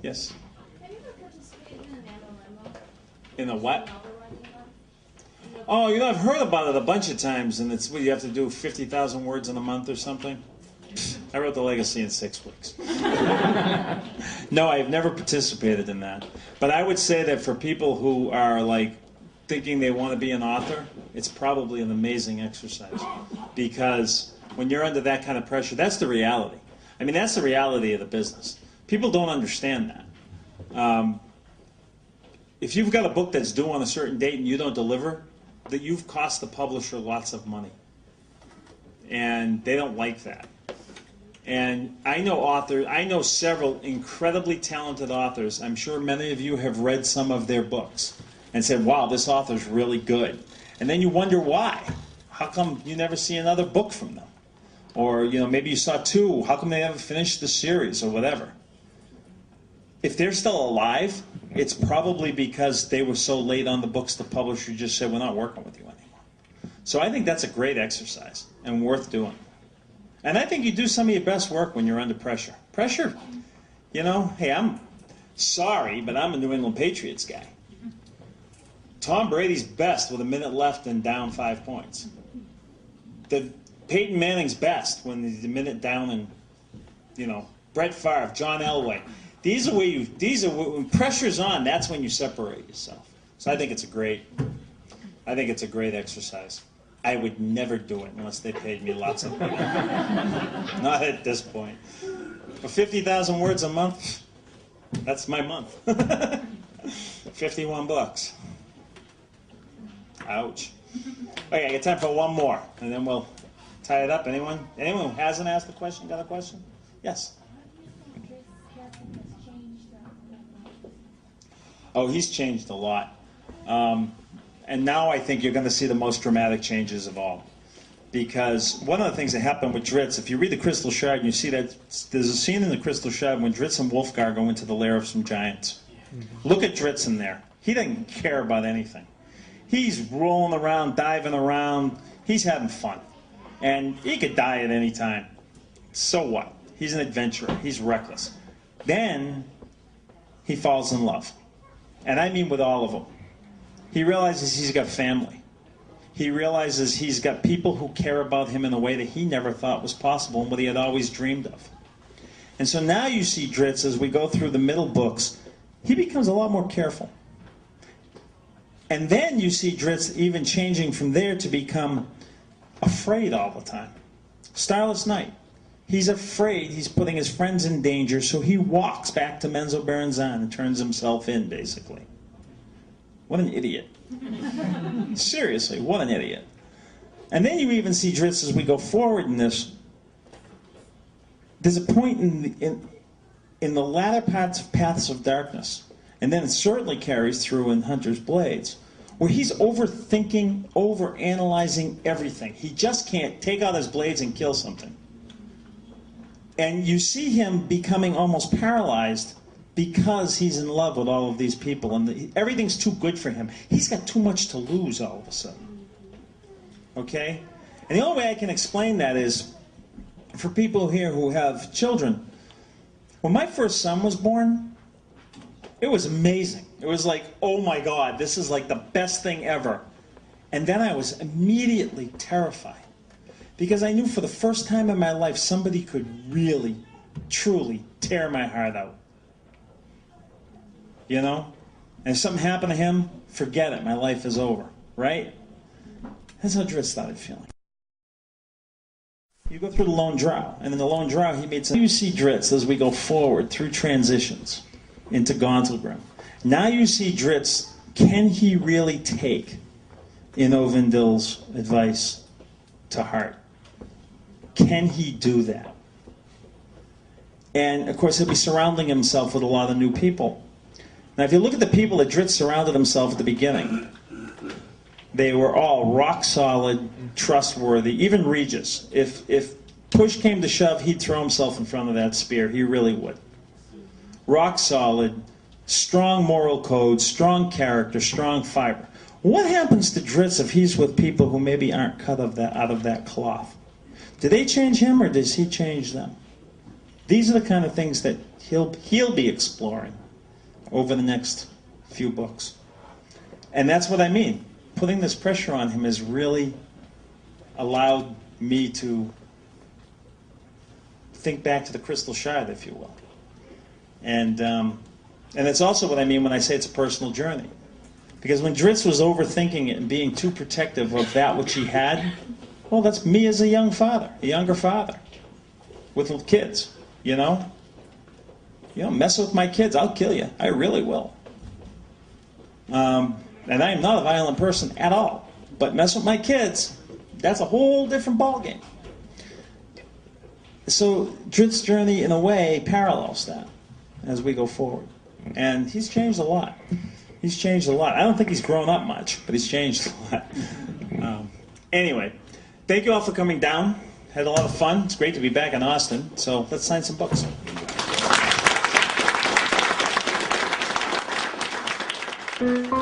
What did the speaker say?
Yes? Have you ever participated in an NLM? In a what? Oh, you know, I've heard about it a bunch of times, and it's what you have to do 50,000 words in a month or something. I wrote the legacy in 6 weeks. No, I've never participated in that. But I would say that for people who are like thinking they want to be an author, it's probably an amazing exercise. Because when you're under that kind of pressure, that's the reality. I mean, that's the reality of the business. People don't understand that. If you've got a book that's due on a certain date and you don't deliver, that you've cost the publisher lots of money. And they don't like that. And I know several incredibly talented authors. I'm sure many of you have read some of their books and said, wow, this author's really good. And then you wonder why. How come you never see another book from them? Or, you know, maybe you saw 2. How come they haven't finished the series or whatever? If they're still alive, it's probably because they were so late on the books the publisher just said, we're not working with you anymore. So I think that's a great exercise and worth doing. And I think you do some of your best work when you're under pressure. Pressure, you know, hey, I'm sorry, but I'm a New England Patriots guy. Tom Brady's best with a minute left and down 5 points. Peyton Manning's best when he's a minute down and, you know, Brett Favre, John Elway. When pressure's on, that's when you separate yourself. So I think it's a great exercise. I would never do it unless they paid me lots of money. Not at this point. For 50,000 words a month, that's my month. 51 bucks. Ouch. Okay, I got time for one more, and then we'll tie it up. Anyone who hasn't asked a question, got a question? Yes? Oh, he's changed a lot. And now I think you're going to see the most dramatic changes of all. Because one of the things that happened with Drizzt, if you read the Crystal Shard, and you see that there's a scene in the Crystal Shard when Drizzt and Wolfgar go into the lair of some giants. Look at Drizzt in there. He doesn't care about anything. He's rolling around, diving around. He's having fun. And he could die at any time. So what? He's an adventurer. He's reckless. Then he falls in love. And I mean with all of them. He realizes he's got family. He realizes he's got people who care about him in a way that he never thought was possible and what he had always dreamed of. And so now you see Drizzt, as we go through the middle books, he becomes a lot more careful. And then you see Drizzt even changing from there to become afraid all the time. Starless Night. He's afraid he's putting his friends in danger, so he walks back to Menzoberranzan and turns himself in, basically. What an idiot. Seriously, what an idiot. And then you even see Drizzt as we go forward in this. There's a point in the latter Paths of Darkness, and then it certainly carries through in Hunter's Blades, where he's overthinking, overanalyzing everything. He just can't take out his blades and kill something. And you see him becoming almost paralyzed because he's in love with all of these people, and everything's too good for him. He's got too much to lose all of a sudden. Okay? And the only way I can explain that is, for people here who have children, when my first son was born, it was amazing. It was like, oh my God, this is like the best thing ever. And then I was immediately terrified. Because I knew for the first time in my life, somebody could really, truly tear my heart out. You know? And if something happened to him, forget it. My life is over. Right? That's how Drizzt started feeling. You go through the Lone Drow, and in the Lone Drow, he made some... You see Drizzt as we go forward through transitions into Gauntlgrim. Now you see Drizzt, can he really take Inovindil's advice to heart? Can he do that? And, of course, he'll be surrounding himself with a lot of new people. Now, if you look at the people that Drizzt surrounded himself at the beginning, they were all rock solid, trustworthy, even Regis. If push came to shove, he'd throw himself in front of that spear. He really would. Rock solid, strong moral code, strong character, strong fiber. What happens to Drizzt if he's with people who maybe aren't cut out of that cloth? Do they change him, or does he change them? These are the kind of things that he'll be exploring over the next few books. And that's what I mean. Putting this pressure on him has really allowed me to think back to the crystal shard, if you will. And it's also what I mean when I say it's a personal journey. Because when Drizzt was overthinking it and being too protective of that which he had, well, that's me as a young father, a younger father, with little kids, you know? You know, mess with my kids, I'll kill you. I really will. And I am not a violent person at all. But mess with my kids, that's a whole different ballgame. So Drizzt's journey, in a way, parallels that as we go forward. And he's changed a lot. He's changed a lot. I don't think he's grown up much, but he's changed a lot. Anyway, thank you all for coming down. Had a lot of fun. It's great to be back in Austin. So let's sign some books. Mm-hmm.